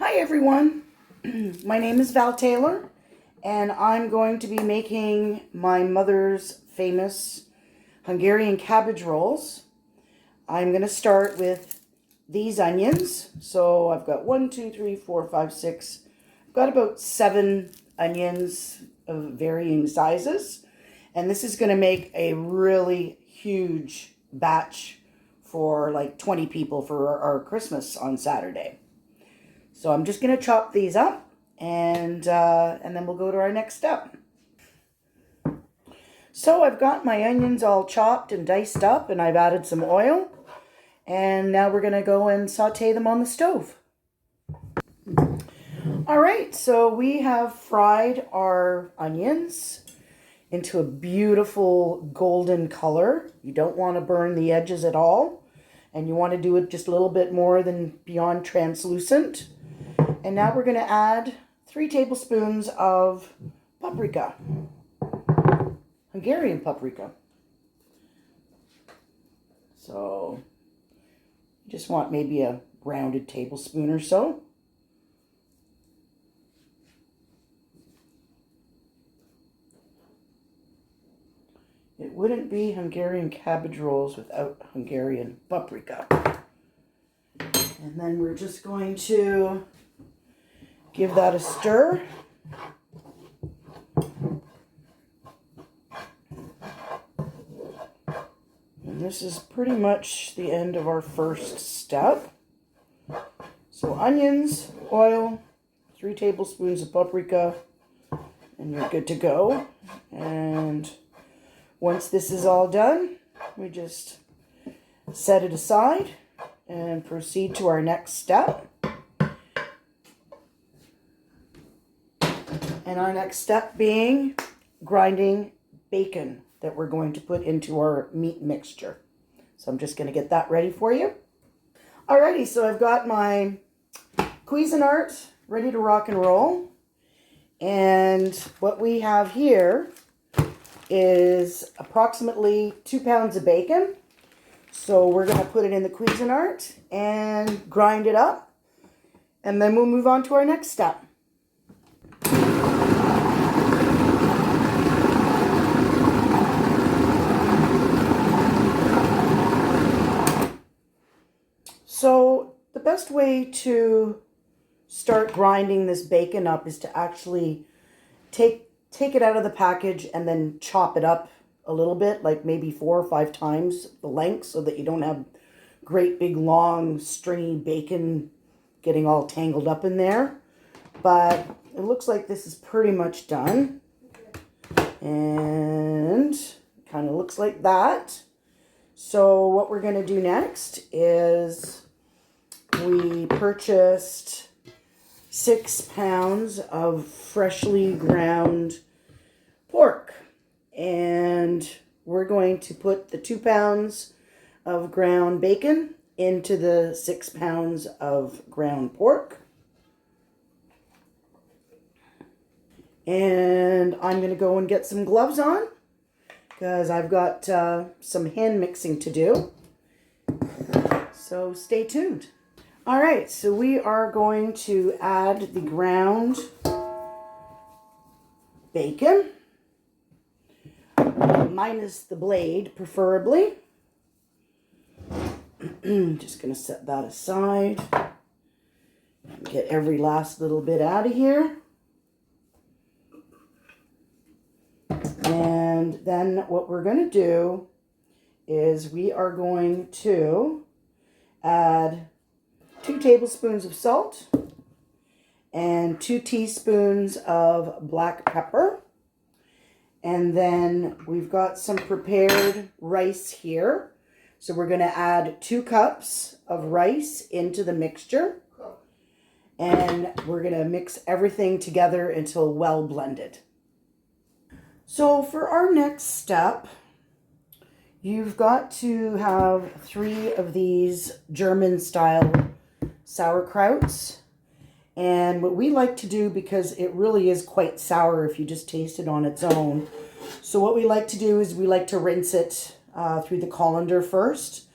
Hi everyone, my name is Val Taylor and I'm going to be making my mother's famous Hungarian cabbage rolls. I'm going to start with these onions. So I've got 1, 2, 3, 4, 5, 6. I've got about 7 onions of varying sizes. And this is going to make a really huge batch for like 20 people for our Christmas on Saturday. So I'm just going to chop these up and then we'll go to our next step. So I've got my onions all chopped and diced up and I've added some oil. And now we're going to go and saute them on the stove. All right, so we have fried our onions into a beautiful golden color. You don't want to burn the edges at all. And you want to do it just a little bit more than beyond translucent. And now we're going to add 3 tablespoons of paprika, Hungarian paprika. So you just want maybe a rounded tablespoon or so. It wouldn't be Hungarian cabbage rolls without Hungarian paprika. And then we're just going to give that a stir. And this is pretty much the end of our first step. So onions, oil, 3 tablespoons of paprika, and you're good to go. And once this is all done, we just set it aside and proceed to our next step. And our next step being grinding bacon that we're going to put into our meat mixture. So I'm just going to get that ready for you. Alrighty, so I've got my Cuisinart ready to rock and roll. And what we have here is approximately 2 pounds of bacon. So we're going to put it in the Cuisinart and grind it up. And then we'll move on to our next step. So the best way to start grinding this bacon up is to actually take it out of the package and then chop it up a little bit, like maybe 4 or 5 times the length, so that you don't have great big long stringy bacon getting all tangled up in there. But it looks like this is pretty much done. And kind of looks like that. So what we're going to do next is we purchased 6 pounds of freshly ground pork. And we're going to put the 2 pounds of ground bacon into the 6 pounds of ground pork. And I'm going to go and get some gloves on because I've got some hand mixing to do. So stay tuned. All right, so we are going to add the ground bacon, minus the blade, preferably. Just going to set that aside and get every last little bit out of here. And then what we're going to do is we are going to add 2 tablespoons of salt and 2 teaspoons of black pepper. And then we've got some prepared rice here. So we're going to add 2 cups of rice into the mixture. And we're going to mix everything together until well blended. So for our next step, you've got to have 3 of these German style sauerkrauts. And what we like to do, because it really is quite sour if you just taste it on its own. So what we like to do is we like to rinse it through the colander first.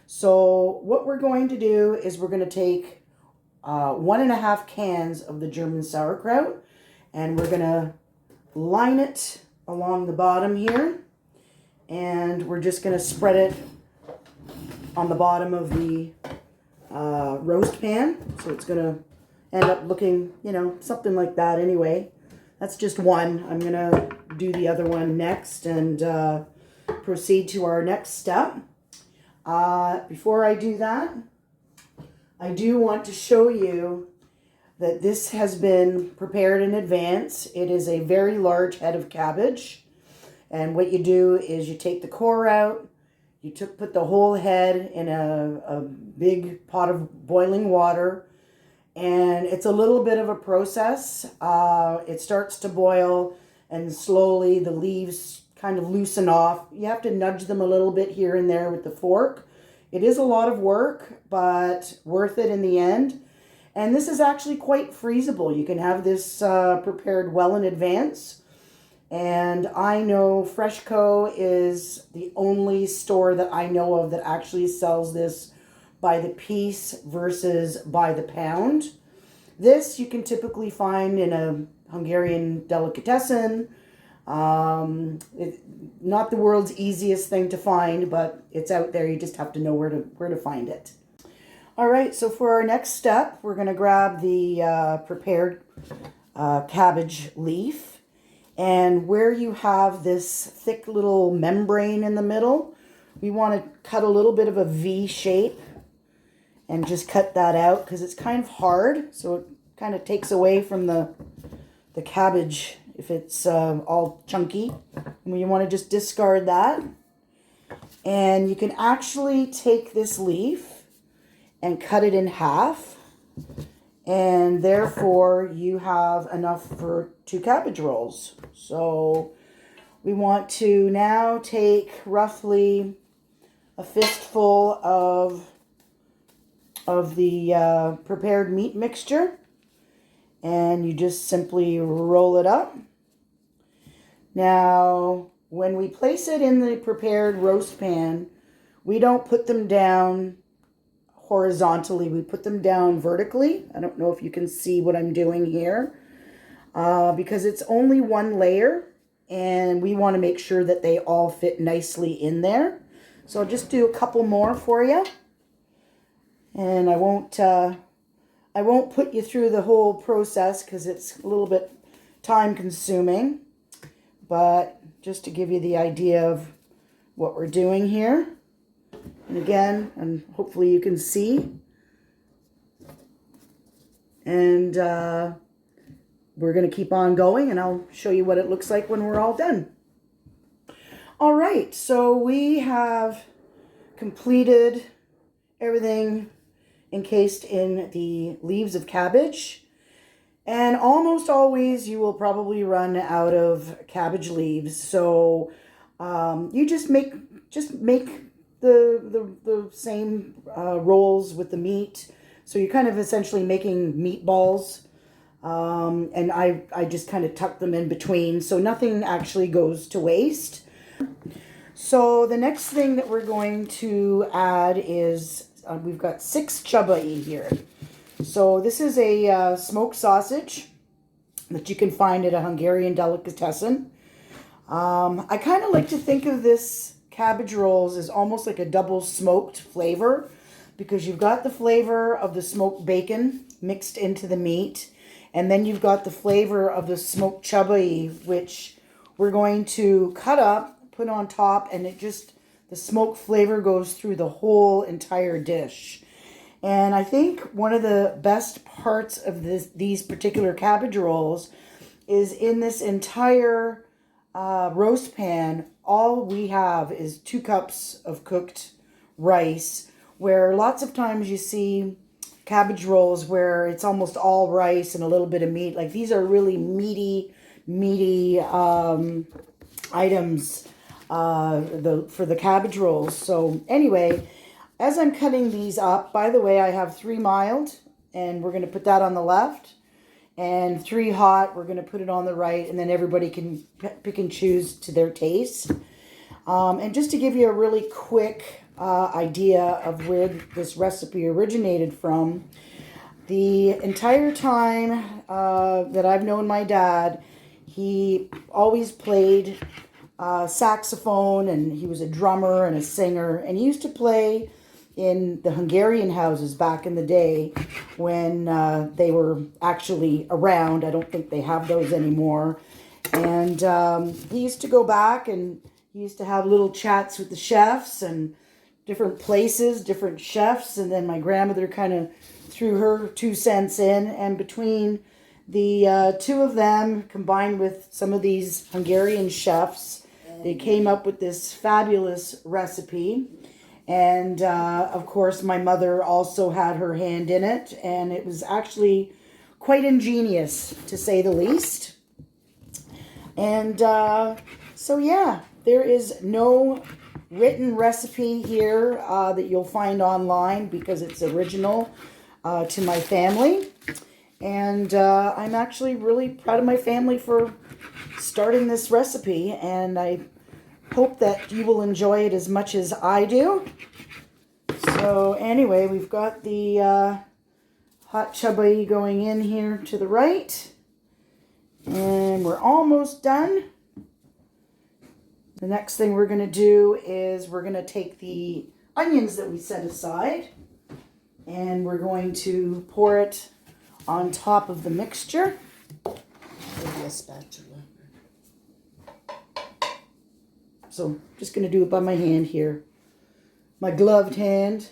So what we're going to do is we're going to take 1.5 cans of the German sauerkraut, and we're going to line it along the bottom here, and we're just going to spread it on the bottom of the roast pan. So it's going to end up looking, you know, something like that anyway. That's just one. I'm going to do the other one next and proceed to our next step. Before I do that, I do want to show you that this has been prepared in advance. It is a very large head of cabbage. And what you do is you take the core out, you put the whole head in a big pot of boiling water, and it's a little bit of a process. It starts to boil, and slowly the leaves kind of loosen off. You have to nudge them a little bit here and there with the fork. It is a lot of work, but worth it in the end. And this is actually quite freezable. You can have this prepared well in advance. And I know Freshco is the only store that I know of that actually sells this by the piece versus by the pound. This you can typically find in a Hungarian delicatessen. Not the world's easiest thing to find, but it's out there. You just have to know where to find it. All right, so for our next step, we're going to grab the prepared cabbage leaf. And where you have this thick little membrane in the middle, we want to cut a little bit of a V shape and just cut that out because it's kind of hard. So it kind of takes away from the cabbage if it's all chunky. And you want to just discard that. And you can actually take this leaf and cut it in half. And therefore you have enough for 2 cabbage rolls. So we want to now take roughly a fistful of the prepared meat mixture, and you just simply roll it up. Now, when we place it in the prepared roast pan, we don't put them down horizontally. We put them down vertically. I don't know if you can see what I'm doing here, because it's only one layer, and we want to make sure that they all fit nicely in there. So I'll just do a couple more for you, and I won't put you through the whole process because it's a little bit time consuming, but just to give you the idea of what we're doing here. And again, and hopefully you can see. And we're going to keep on going, and I'll show you what it looks like when we're all done. All right, so we have completed everything encased in the leaves of cabbage. And almost always you will probably run out of cabbage leaves. So you just make the same rolls with the meat. So you're kind of essentially making meatballs. And I just kind of tuck them in between, so nothing actually goes to waste. So the next thing that we're going to add is we've got 6 csabai here. So this is a smoked sausage that you can find at a Hungarian delicatessen. I kind of like to think of this cabbage rolls as almost like a double smoked flavor, because you've got the flavor of the smoked bacon mixed into the meat, and then you've got the flavor of the smoked csabai, which we're going to cut up, put on top, and the smoke flavor goes through the whole entire dish. And I think one of the best parts of these particular cabbage rolls is in this entire roast pan, all we have is 2 cups of cooked rice, where lots of times you see cabbage rolls where it's almost all rice and a little bit of meat. Like, these are really meaty items for the cabbage rolls. So anyway, as I'm cutting these up, by the way, I have 3 mild, and we're going to put that on the left, and 3 hot, we're going to put it on the right, and then everybody can pick and choose to their taste. And just to give you a really quick idea of where this recipe originated from, The entire time that I've known my dad, he always played saxophone, and he was a drummer and a singer, and he used to play in the Hungarian houses back in the day when they were actually around. I don't think they have those anymore. And he used to go back and he used to have little chats with the chefs and different places, different chefs. And then my grandmother kind of threw her 2 cents in. And between the two of them, combined with some of these Hungarian chefs, they came up with this fabulous recipe. And of course, my mother also had her hand in it. And it was actually quite ingenious, to say the least. And so, yeah, there is no written recipe here that you'll find online because it's original to my family. And I'm actually really proud of my family for starting this recipe. And I hope that you will enjoy it as much as I do. So anyway, we've got the hot csabai going in here to the right. And we're almost done. The next thing we're going to do is we're going to take the onions that we set aside and we're going to pour it on top of the mixture. Maybe a spatula. So just going to do it by my hand here. My gloved hand.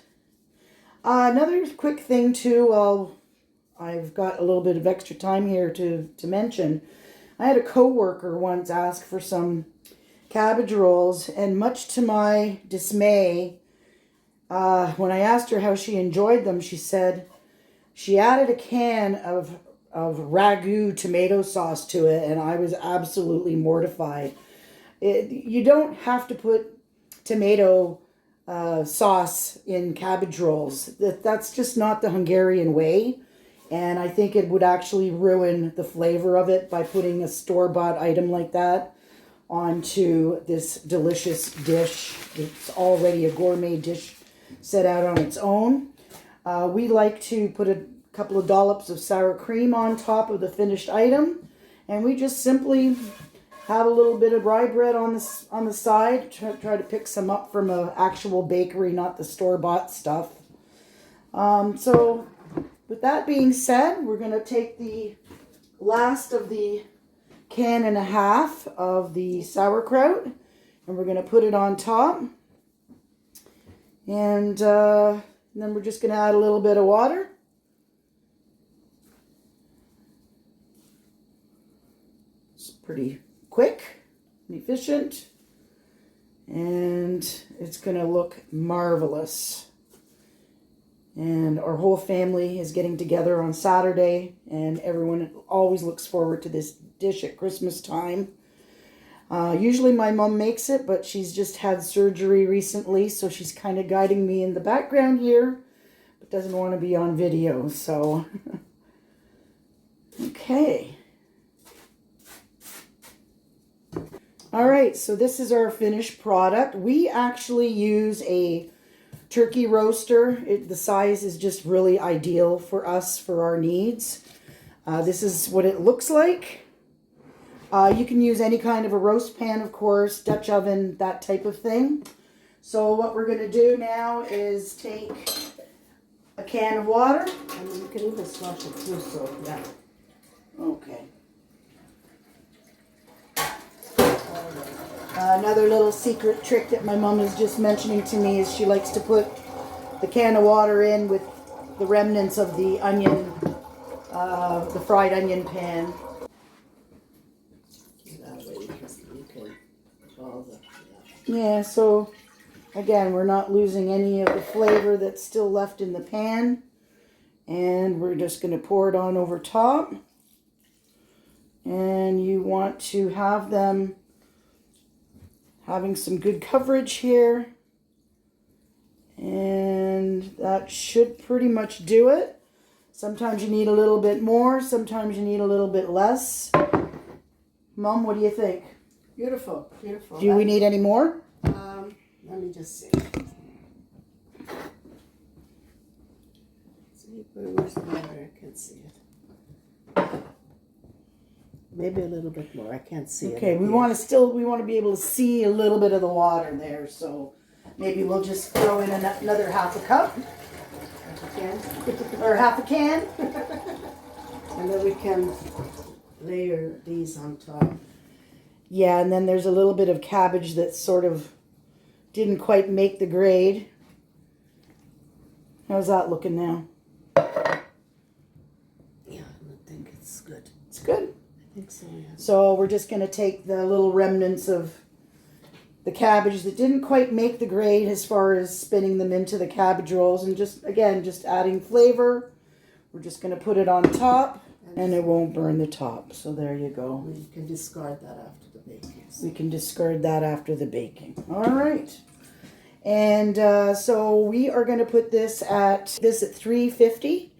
Another quick thing too, I've got a little bit of extra time here to mention. I had a coworker once ask for some cabbage rolls, and much to my dismay, when I asked her how she enjoyed them, she said she added a can of ragu tomato sauce to it, and I was absolutely mortified. You don't have to put tomato sauce in cabbage rolls. That's just not the Hungarian way. And I think it would actually ruin the flavor of it by putting a store-bought item like that onto this delicious dish. It's already a gourmet dish set out on its own. We like to put a couple of dollops of sour cream on top of the finished item. And we just simply have a little bit of rye bread on the side. Try to pick some up from an actual bakery, not the store-bought stuff. So with that being said, we're going to take the last of the can and a half of the sauerkraut and we're going to put it on top. And then we're just going to add a little bit of water. It's pretty quick and efficient. And it's going to look marvelous. And our whole family is getting together on Saturday, and everyone always looks forward to this dish at Christmas time. Usually my mom makes it, but she's just had surgery recently, so she's kind of guiding me in the background here, but doesn't want to be on video, so. Okay. All right, so this is our finished product. We actually use a turkey roaster. The size is just really ideal for us, for our needs. This is what it looks like. You can use any kind of a roast pan, of course, Dutch oven, that type of thing. So what we're going to do now is take a can of water. And you can even slosh it too, so yeah. Okay. Another little secret trick that my mom is just mentioning to me is she likes to put the can of water in with the remnants of the onion, the fried onion pan. That way you can all the, Yeah, so again, we're not losing any of the flavor that's still left in the pan. And we're just going to pour it on over top. And you want to have them having some good coverage here. And that should pretty much do it. Sometimes you need a little bit more, sometimes you need a little bit less. Mom, what do you think? beautiful, beautiful. Do we need any more? Let me just see. So you Where's the water? I can't see it. Maybe a little bit more. I can't see it. Okay, we want to be able to see a little bit of the water there, so maybe we'll just throw in another half a cup. Or half a can. And then we can layer these on top. Yeah, and then there's a little bit of cabbage that sort of didn't quite make the grade. How's that looking now? Yeah, I think it's good. It's good. I think so, yeah. So we're just going to take the little remnants of the cabbage that didn't quite make the grade as far as spinning them into the cabbage rolls, and just adding flavor. We're just going to put it on top, and it won't burn the top. So there you go. We can discard that after the baking. We can discard that after the baking. All right. And so we are going to put this at 350,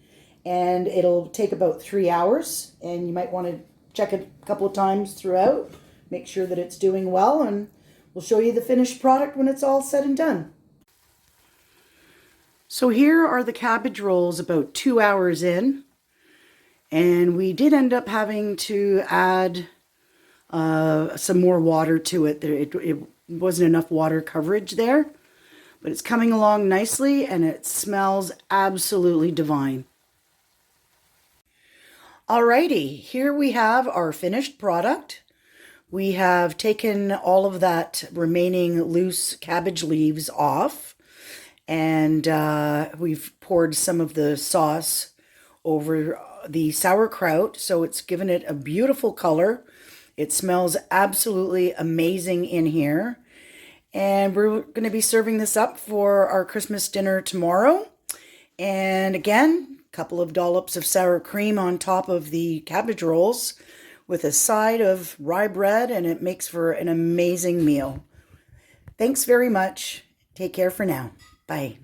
and it'll take about 3 hours. And you might want to check it a couple of times throughout. Make sure that it's doing well, and we'll show you the finished product when it's all said and done. So here are the cabbage rolls about 2 hours in. And we did end up having to add some more water to it. It wasn't enough water coverage there. But it's coming along nicely, and it smells absolutely divine. Alrighty, here we have our finished product. We have taken all of that remaining loose cabbage leaves off, and we've poured some of the sauce over the sauerkraut, so it's given it a beautiful color. It smells absolutely amazing in here. And we're going to be serving this up for our Christmas dinner tomorrow. And again, a couple of dollops of sour cream on top of the cabbage rolls with a side of rye bread, and it makes for an amazing meal. Thanks very much. Take care for now. Bye.